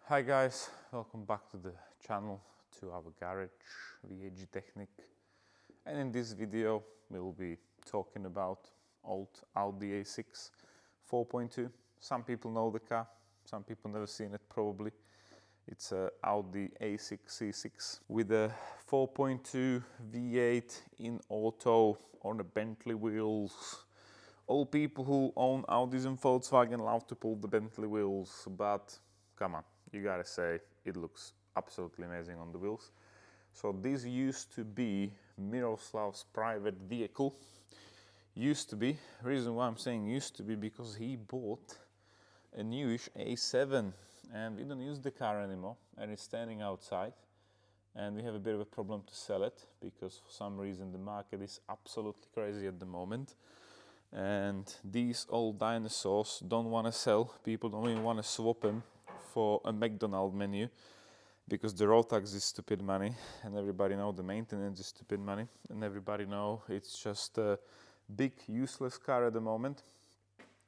Hi guys, welcome back to the channel, to our garage, VAG Technic. And in this video we'll be talking about old Audi A6 4.2. Some people know the car, some people never seen it probably. It's a Audi A6 C6 with a 4.2 V8 in auto on the Bentley wheels. All people who own Audis and Volkswagen love to pull the Bentley wheels, but come on, you gotta say it looks absolutely amazing on the wheels. So this used to be Miroslav's private vehicle. Used to be. Reason why I'm saying used to be because he bought a newish A7 and we don't use the car anymore and it's standing outside and we have a bit of a problem to sell it because for some reason the market is absolutely crazy at the moment. And these old dinosaurs don't want to sell. People don't even want to swap them for a McDonald's menu because the road tax is stupid money and everybody know the maintenance is stupid money and everybody know it's just a big useless car at the moment.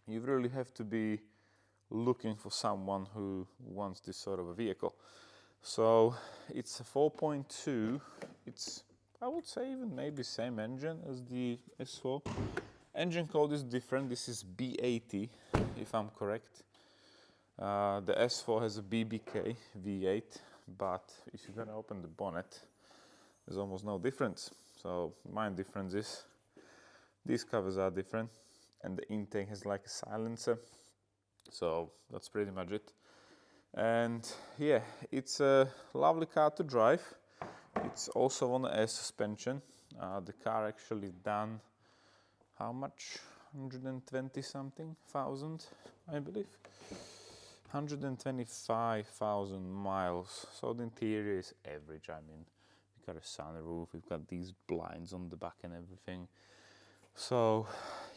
You really have to be looking for someone who wants this sort of a vehicle. So it's a 4.2. It's, I would say, even maybe same engine as the S4. Engine code is different. This is B80 if I'm correct. The S4 has a BBK V8, but if you're gonna open the bonnet, there's almost no difference. So main difference is these covers are different and the intake has like a silencer. So that's pretty much it. And yeah, it's a lovely car to drive. It's also on the air suspension. The car actually done how much? 120 something thousand, I believe. 125,000 miles. So the interior is average. I mean, we've got a sunroof, we've got these blinds on the back and everything. So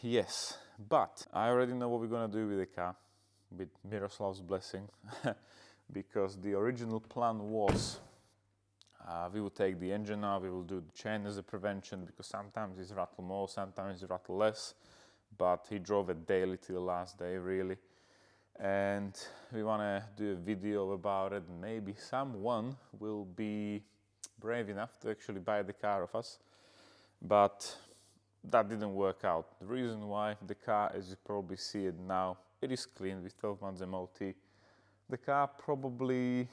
yes, but I already know what we're gonna do with the car, with Miroslav's blessing, because the original plan was we will take the engine out, we will do the chain as a prevention because sometimes it's rattle more, sometimes it's rattle less, but he drove it daily till the last day really. And we want to do a video about it. Maybe someone will be brave enough to actually buy the car of us, but that didn't work out. The reason why, the car, as you probably see it now, it is clean with 12 months MOT. The car probably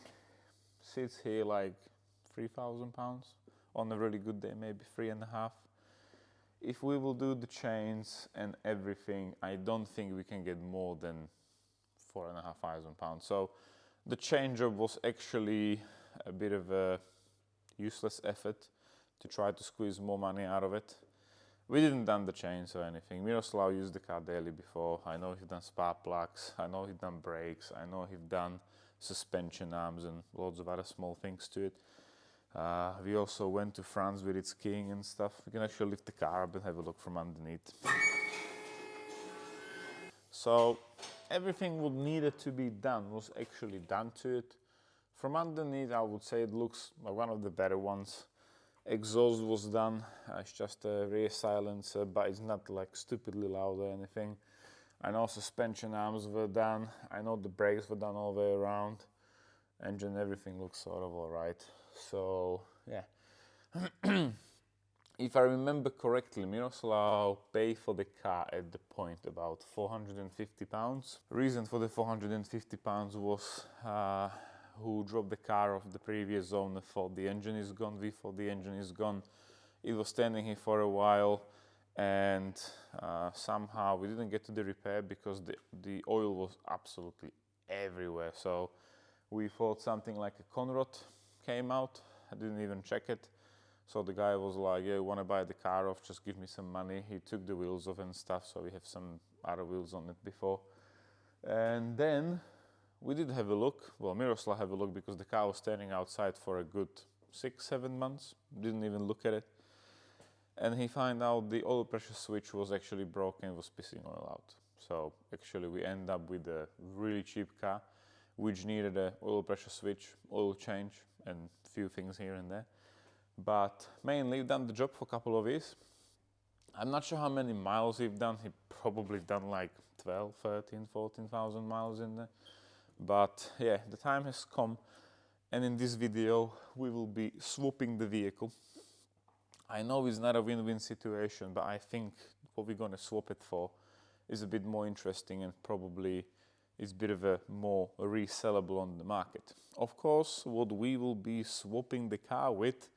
sits here like 3,000 pounds on a really good day, maybe 3.5. If we will do the chains and everything, I don't think we can get more than 4,500 pounds. So the change job was actually a bit of a useless effort to try to squeeze more money out of it. We didn't done the chains or anything. Miroslav used the car daily before. I know he's done spark plugs, I know he's done brakes, I know he's done suspension arms and loads of other small things to it. We also went to France with it skiing and stuff. We can actually lift the car up and have a look from underneath. So everything what needed to be done was actually done to it. From underneath, I would say it looks like one of the better ones. Exhaust was done. It's just a rear silencer, but it's not like stupidly loud or anything. I know suspension arms were done. I know the brakes were done all the way around. Engine, everything looks sort of alright. So yeah. If I remember correctly, Miroslav paid for the car at the point about 450 pounds. Reason for the 450 pounds was who dropped the car off the previous owner thought the engine is gone. We thought the engine is gone. It was standing here for a while and somehow we didn't get to the repair because the oil was absolutely everywhere. So we thought something like a conrod came out. I didn't even check it. So the guy was like, yeah, you want to buy the car off, just give me some money. He took the wheels off and stuff, so we have some other wheels on it before. And then we did have a look. Well, Miroslav had a look because the car was standing outside for a good 6-7 months. Didn't even look at it. And he found out the oil pressure switch was actually broken, was pissing oil out. So actually we end up with a really cheap car, which needed a oil pressure switch, oil change, and a few things here and there. But mainly we've done the job for a couple of years. I'm not sure how many miles he've done. He probably done like 12, 13, 14,000 miles in there. But yeah, the time has come, and in this video we will be swapping the vehicle. I know it's not a win-win situation, but I think what we're gonna swap it for is a bit more interesting, and probably is a bit of a more resellable on the market. Of course, what we will be swapping the car with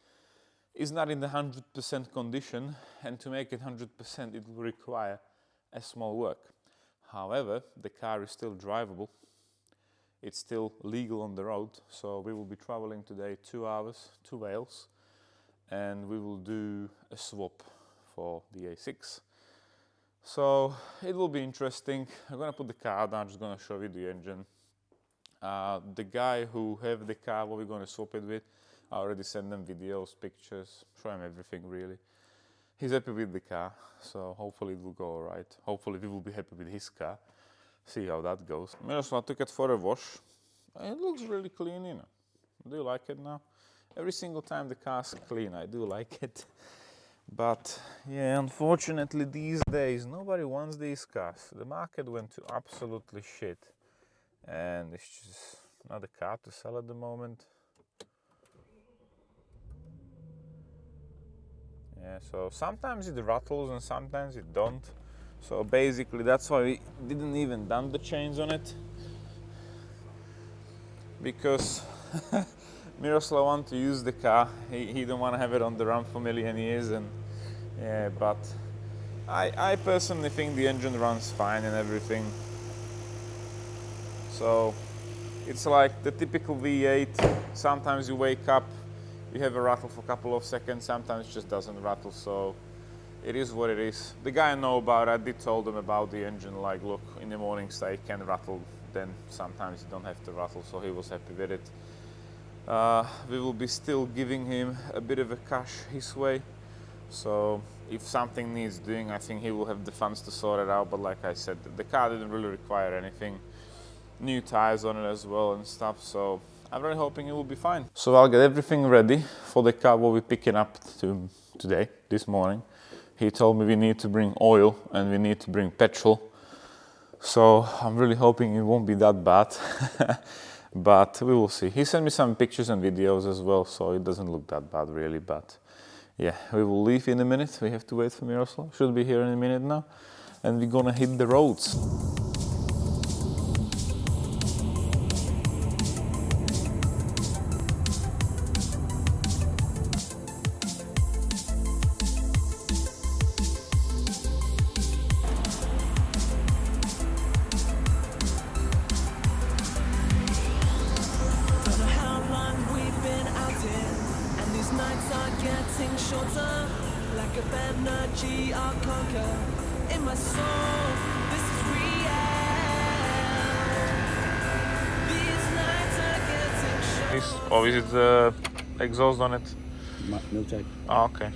is not in the 100% condition, and to make it 100% it will require a small work. However, the car is still drivable. It's still legal on the road, so we will be traveling today 2 hours to Wales, and we will do a swap for the A6. So it will be interesting. I'm gonna put the car down, I'm just gonna show you the engine. The guy who have the car, what we're gonna swap it with, I already sent them videos, pictures, show him everything really. He's happy with the car, so hopefully it will go alright. Hopefully we will be happy with his car. See how that goes. Miroslav took it for a wash. It looks really clean, you know. Do you like it now? Every single time the car's clean, I do like it. But yeah, unfortunately these days nobody wants these cars. The market went to absolutely shit, and it's just not a car to sell at the moment. Yeah, so sometimes it rattles and sometimes it don't. So basically that's why we didn't even done the chains on it, because Miroslav wants to use the car. He don't want to have it on the run for a million years, and yeah, but I personally think the engine runs fine and everything. So it's like the typical V8. Sometimes you wake up, you have a rattle for a couple of seconds, sometimes it just doesn't rattle, so it is what it is. The guy I know about it, I did told him about the engine, like, look, in the mornings it can rattle, then sometimes you don't have to rattle, so he was happy with it. We will be still giving him a bit of a cash his way, so if something needs doing, I think he will have the funds to sort it out. But like I said, the car didn't really require anything. New tires on it as well and stuff, so I'm really hoping it will be fine. So I'll get everything ready for the car what we're picking up today, this morning. He told me we need to bring oil and we need to bring petrol, so I'm really hoping it won't be that bad. But we will see. He sent me some pictures and videos as well, so it doesn't look that bad really. But yeah, we will leave in a minute. We have to wait for Miroslav. Should be here in a minute now, and we're gonna hit the roads. Shorter, like a energy I'll conquer in my soul. This is real. These nights are getting shorter. Oh, is it the exhaust on it? No check. Oh, okay.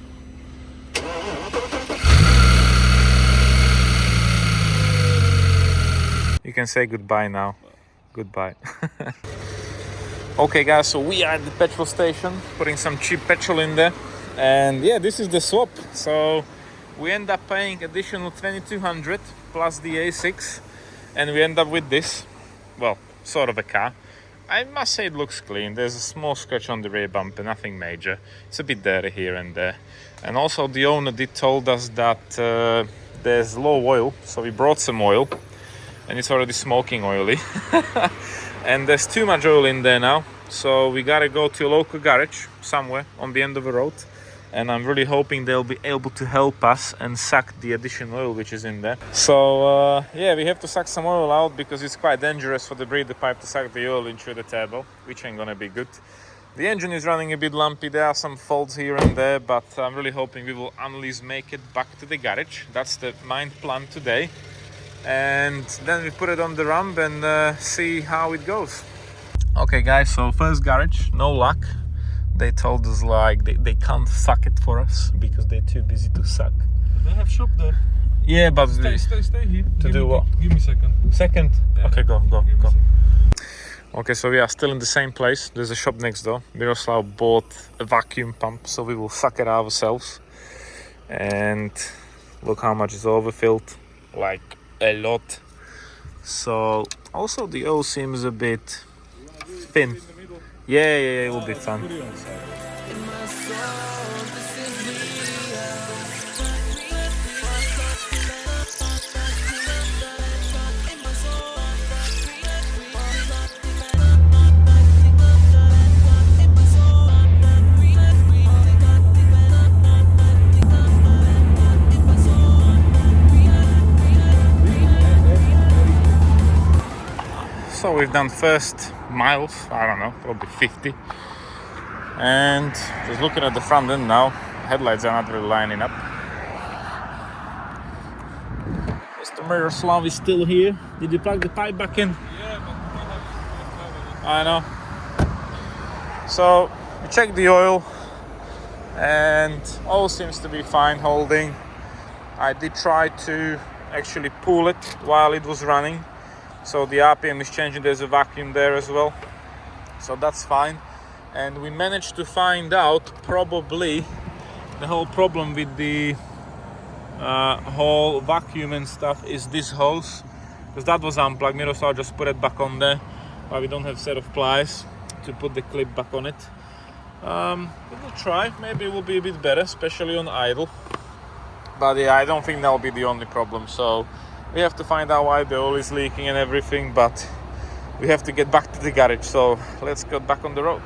You can say goodbye now. Goodbye. Okay guys, so we are at the petrol station, putting some cheap petrol in there. And yeah, this is the swap. So we end up paying additional 2200 plus the A6, and we end up with this, well, sort of a car. I must say it looks clean. There's a small scratch on the rear bumper, nothing major. It's a bit dirty here and there. And also the owner did told us that there's low oil, so we brought some oil, and it's already smoking oily. And there's too much oil in there now, so we gotta go to a local garage somewhere on the end of the road. And I'm really hoping they'll be able to help us and suck the additional oil which is in there. So yeah, we have to suck some oil out because it's quite dangerous for the breather pipe to suck the oil into the turbo, which ain't gonna be good. The engine is running a bit lumpy, there are some faults here and there, but I'm really hoping we will at least make it back to the garage. That's the mind plan today. And then we put it on the ramp and see how it goes. Okay guys, so first garage, no luck. They told us like they can't suck it for us because they're too busy to suck. They have shop there. Yeah, but Stay here. To do what? Give me a second. Second? Yeah. Okay, go. Okay, so we are still in the same place. There's a shop next door. Miroslav bought a vacuum pump, so we will suck it ourselves. And look how much is overfilled, like a lot. So also the oil seems a bit thin. Yeah, it will be fun. In my soul, this is real. In my soul, in my soul, So we've done first miles, I don't know, probably 50. And just looking at the front end now, headlights are not really lining up. Mr. Miroslav is still here. Did you plug the pipe back in? Yeah, but we have I know. So we checked the oil and all seems to be fine holding. I did try to actually pull it while it was running. So the RPM is changing, there's a vacuum there as well. So that's fine. And we managed to find out probably the whole problem with the whole vacuum and stuff is this hose. Because that was unplugged, Miroslav just put it back on there. But we don't have a set of pliers to put the clip back on it. We will try, maybe it will be a bit better, especially on idle. But yeah, I don't think that will be the only problem. So we have to find out why the oil is leaking and everything, but we have to get back to the garage, so let's get back on the road.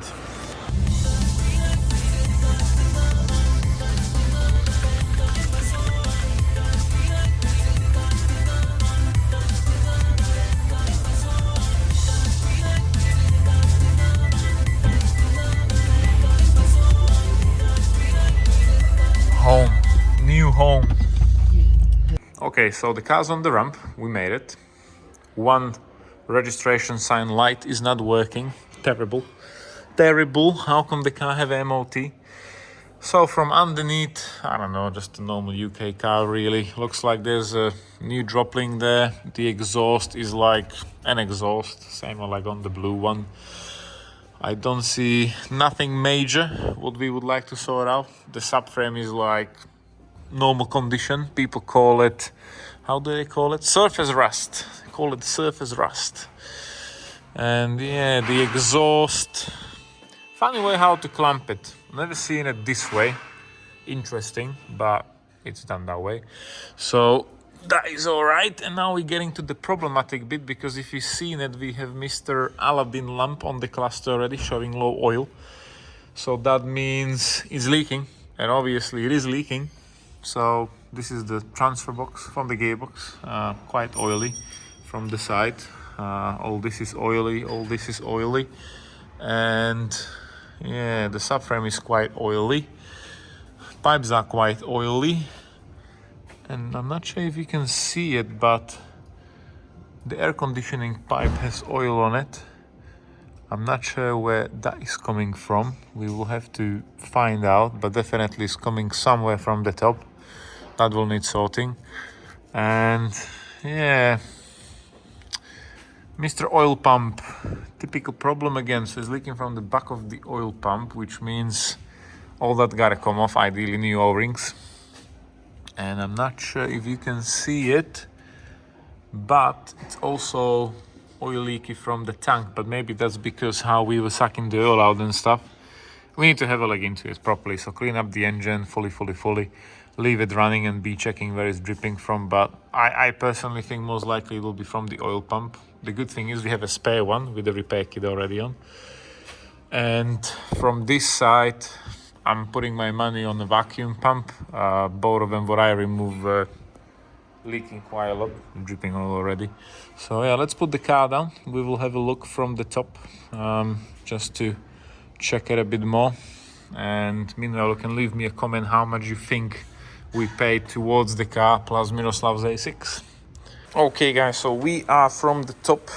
Home, new home. Okay, so the car's on the ramp, we made it. One registration sign light is not working. Terrible. Terrible. How come the car have MOT? So from underneath, I don't know, just a normal UK car really. Looks like there's a new drop link there. The exhaust is like an exhaust, same like on the blue one. I don't see nothing major what we would like to sort out. The subframe is like normal condition. People call it, how do they call it? Surface rust. They call it surface rust. And yeah, the exhaust, funny way how to clamp it. Never seen it this way. Interesting, but it's done that way. So that is all right. And now we're getting to the problematic bit, because if you've seen it, we have Mr. Aladdin lamp on the cluster already showing low oil. So that means it's leaking, and obviously it is leaking. So this is the transfer box from the gearbox, quite oily from the side. All this is oily, all this is oily. And yeah, the subframe is quite oily. Pipes are quite oily. And I'm not sure if you can see it, but the air conditioning pipe has oil on it. I'm not sure where that is coming from. We will have to find out, but definitely it's coming somewhere from the top. That will need sorting. And yeah, Mr. Oil Pump, typical problem again. So it's leaking from the back of the oil pump, which means all that gotta come off, ideally new O-rings. And I'm not sure if you can see it, but it's also oil leaky from the tank, but maybe that's because how we were sucking the oil out and stuff. We need to have a look into it properly. So clean up the engine fully, leave it running and be checking where it's dripping from. But I personally think most likely it will be from the oil pump. The good thing is we have a spare one with the repair kit already on. And from this side, I'm putting my money on the vacuum pump. Both of them, what I remove, leaking quite a lot, dripping oil already. So yeah, let's put the car down. We will have a look from the top, just to check it a bit more. And meanwhile, you can leave me a comment how much you think we paid towards the car plus Miroslav's A6. Okay guys, so we are from the top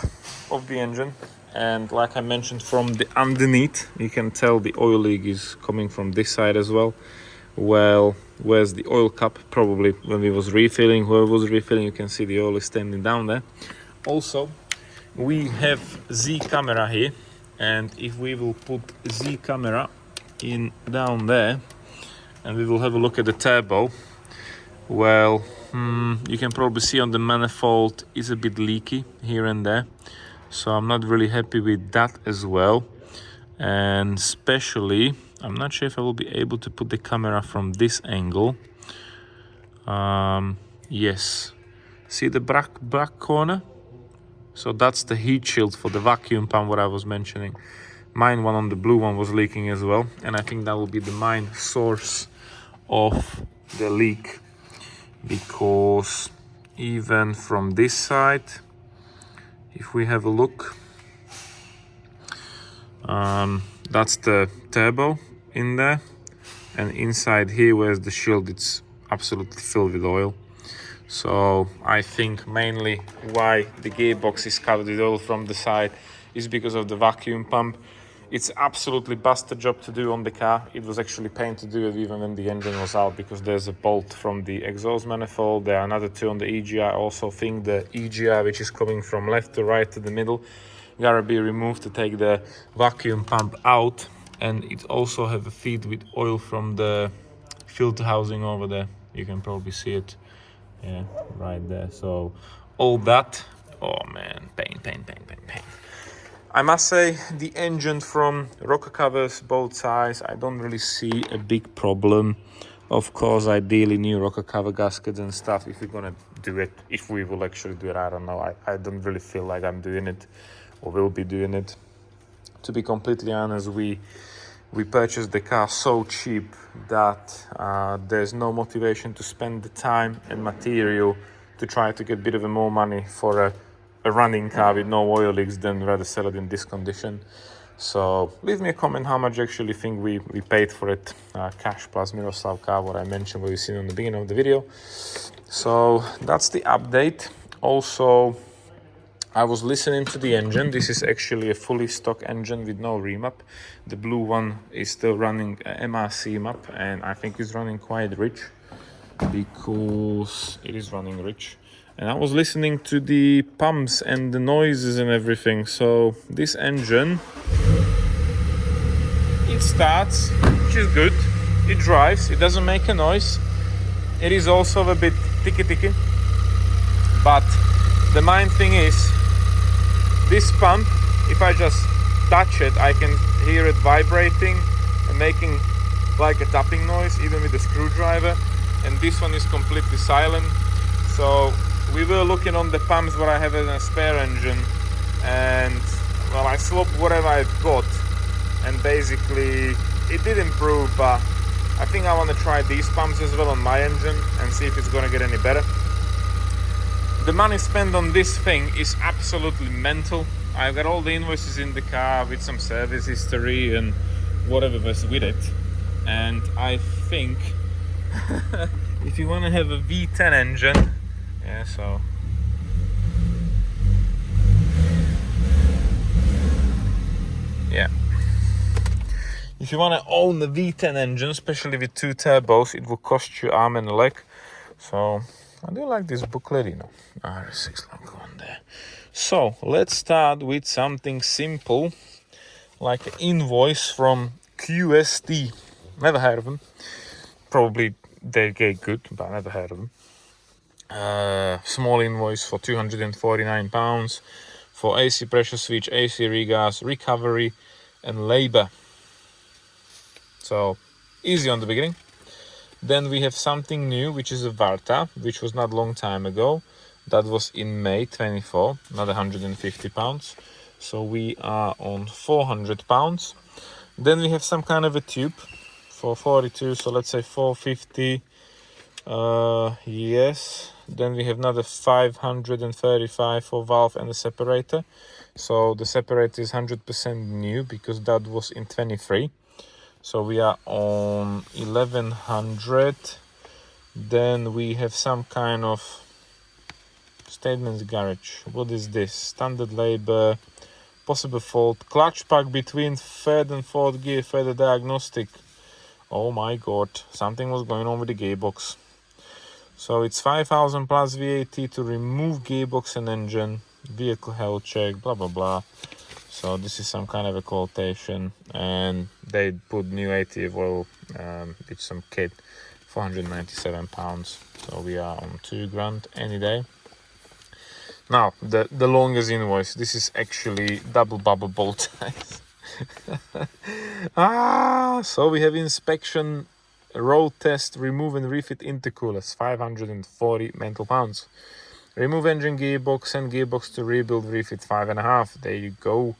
of the engine, and like I mentioned, from the underneath you can tell the oil leak is coming from this side as well. Well, where's the oil cap? Probably when we was refilling, whoever was refilling, you can see the oil is standing down there. Also, we have Z camera here, and if we will put Z camera in down there and we will have a look at the turbo, Well, you can probably see on the manifold is a bit leaky here and there, so I'm not really happy with that as well. And especially, I'm not sure if I will be able to put the camera from this angle. Yes, see the back corner? So that's the heat shield for the vacuum pump what I was mentioning. Mine one on the blue one was leaking as well, and I think that will be the main source of the leak, because even from this side, if we have a look, that's the turbo in there, and inside here where's the shield, it's absolutely filled with oil. So I think mainly why the gearbox is covered with oil from the side is because of the vacuum pump. It's absolutely busted job to do on the car. It was actually pain to do it even when the engine was out, because there's a bolt from the exhaust manifold. There are another two on the EGR. I also think the EGR, which is coming from left to right to the middle, gotta be removed to take the vacuum pump out. And it also have a feed with oil from the filter housing over there. You can probably see it. Yeah, right there. So all that, oh man, pain. I must say the engine from rocker covers both sides, I don't really see a big problem. Of course, ideally new rocker cover gaskets and stuff, if we're gonna do it, if we will actually do it, I don't know. I don't really feel like I'm doing it or will be doing it. To be completely honest, we purchased the car so cheap that there's no motivation to spend the time and material to try to get a bit of more money for a running car with no oil leaks than rather sell it in this condition. So leave me a comment how much you actually think we paid for it, cash plus Miroslav car, what I mentioned, what you seen on the beginning of the video. So that's the update. Also, I was listening to the engine. This is actually a fully stock engine with no remap. The blue one is still running MRC map, and I think it's running quite rich, because it is running rich. And I was listening to the pumps and the noises and everything. So this engine, it starts, which is good. It drives, it doesn't make a noise. It is also a bit ticky. But the main thing is, this pump, if I just touch it, I can hear it vibrating and making like a tapping noise, even with the screwdriver. And this one is completely silent. So we were looking on the pumps what I have in a spare engine, and well, I swapped whatever I've got, and basically it did improve, but I think I want to try these pumps as well on my engine and see if it's going to get any better. The money spent on this thing is absolutely mental. I've got all the invoices in the car with some service history and whatever was with it, and I think if you want to have a V10 engine, yeah, so yeah, if you want to own the V10 engine, especially with 2 turbos, it will cost you arm and a leg. So I do like this booklet, you know, RS6 logo on there. So let's start with something simple, like an invoice from QST. Never heard of them. Probably they get good, but I never heard of them. Small invoice for £249 for AC pressure switch, AC regas, recovery and labor. So easy on the beginning. Then we have something new, which is a Varta, which was not long time ago. That was in May 24, another £150. So we are on £400. Then we have some kind of a tube for 42, so let's say 450. Yes. Then we have another 535 for valve and the separator. So the separator is 100% new because that was in 23. So we are on 1100. Then we have some kind of statements garage. What is this? Standard labor, possible fault, clutch pack between third and fourth gear, further diagnostic. Oh my god, something was going on with the gearbox. So it's 5,000 plus VAT to remove gearbox and engine, vehicle health check, blah blah blah. So this is some kind of a quotation, and they put new ATF oil with some kit £497. So we are on £2,000 any day. Now the longest invoice. This is actually double bubble bow ties. So we have inspection, road test, remove and refit intercoolers, 540 mental pounds. Remove engine gearbox and gearbox to rebuild, refit 5.5. There you go.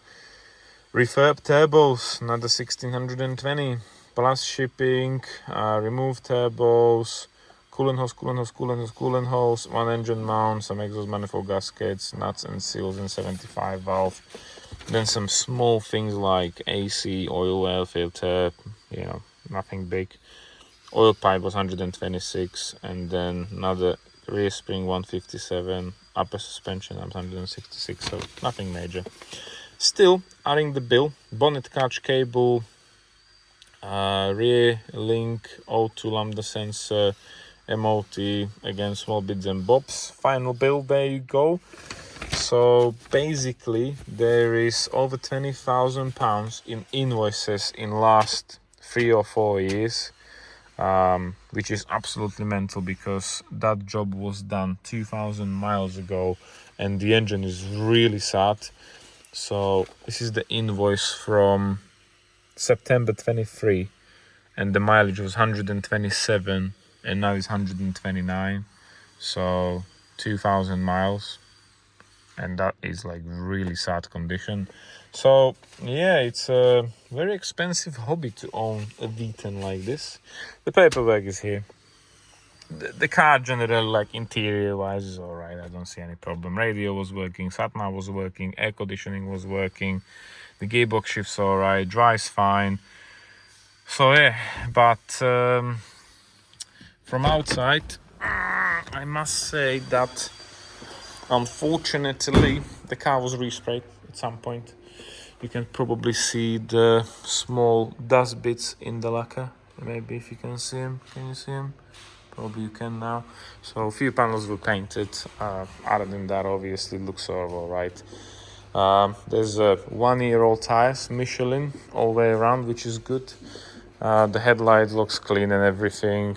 Refurb turbos, another 1620. Plus shipping, remove turbos, coolant hose, one engine mount, some exhaust manifold gaskets, nuts and seals, and 75 valve. Then some small things like AC, oil well filter, you know, nothing big. Oil pipe was 126, and then another rear spring 157, upper suspension 166, so nothing major. Still, adding the bill, bonnet catch cable, rear link, O2 lambda sensor, MOT, again small bits and bobs. Final bill, there you go. So basically there is over £20,000 in invoices in last 3 or 4 years, which is absolutely mental, because that job was done 2,000 miles ago and the engine is really sad. So this is the invoice from September 23, and the mileage was 127 and now it's 129, so 2,000 miles, and that is like really sad condition. So yeah, it's a very expensive hobby to own a V10 like this. The paperwork is here. The car generally, like interior wise, is all right. I don't see any problem. Radio was working, sat-nav was working, air conditioning was working, the gearbox shifts all right, drives fine. So yeah, but from outside, I must say that unfortunately the car was resprayed at some point. You can probably see the small dust bits in the lacquer. Maybe if you can see them. Can you see them? Probably you can now. So a few panels were painted. Other than that, obviously, it looks sort of all right. There's 1-year-old tires, Michelin, all the way around, which is good. The headlight looks clean and everything.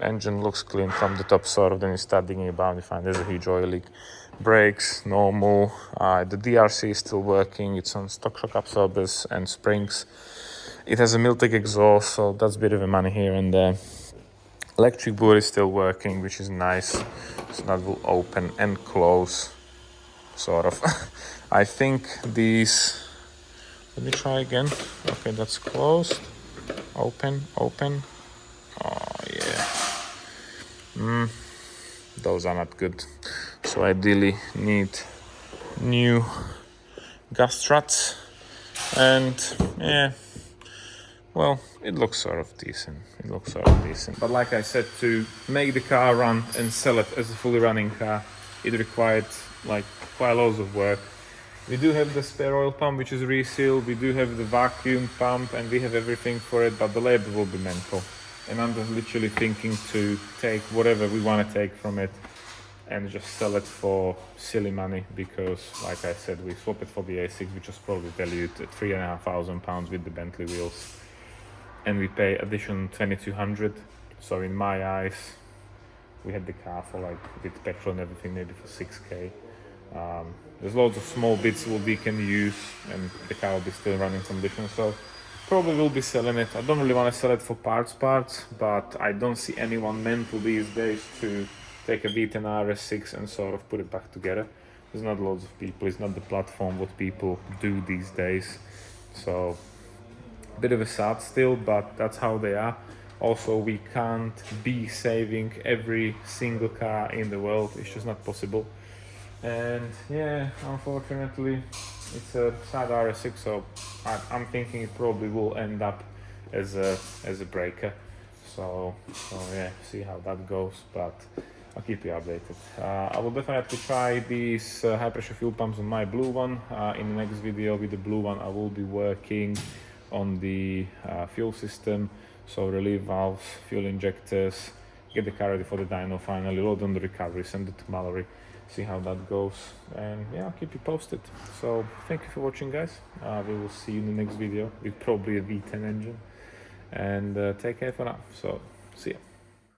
Engine looks clean from the top, sort of. Then you start digging about, you find there's a huge oil leak. Brakes, normal. The DRC is still working. It's on stock shock absorbers and springs. It has a Miltec exhaust, so that's a bit of a money here and there. Electric boot is still working, which is nice. So that will open and close, sort of. I think these... Let me try again. Okay, that's closed. Open. Oh, yeah. Those are not good. So ideally need new gas struts. And yeah, well, it looks sort of decent. But like I said, to make the car run and sell it as a fully running car, it required like quite loads of work. We do have the spare oil pump, which is resealed. We do have the vacuum pump, and we have everything for it, but the labor will be mental. And I'm just literally thinking to take whatever we want to take from it and just sell it for silly money, because like I said, we swap it for the A6, which was probably valued at £3,500 with the Bentley wheels, and we pay additional 2,200. So in my eyes, we had the car for like with petrol and everything maybe for 6k. There's loads of small bits we can use, and the car will be still in running condition, so probably will be selling it. I don't really want to sell it for parts, but I don't see anyone mental these days to take a V10 RS6 and sort of put it back together. There's not loads of people. It's not the platform what people do these days. So a bit of a sad still, but that's how they are. Also, we can't be saving every single car in the world. It's just not possible. And yeah, unfortunately, it's a sad RS6, so I'm thinking it probably will end up as a breaker. So yeah, see how that goes, but I'll keep you updated. I will definitely try these high pressure fuel pumps on my blue one. In the next video with the blue one, I will be working on the fuel system, so relief valves, fuel injectors, get the car ready for the dyno finally, load on the recovery, send it to Mallory, see how that goes, and yeah, I'll keep you posted. So thank you for watching, guys. We will see you in the next video with probably a V10 engine, and take care for now. So see ya.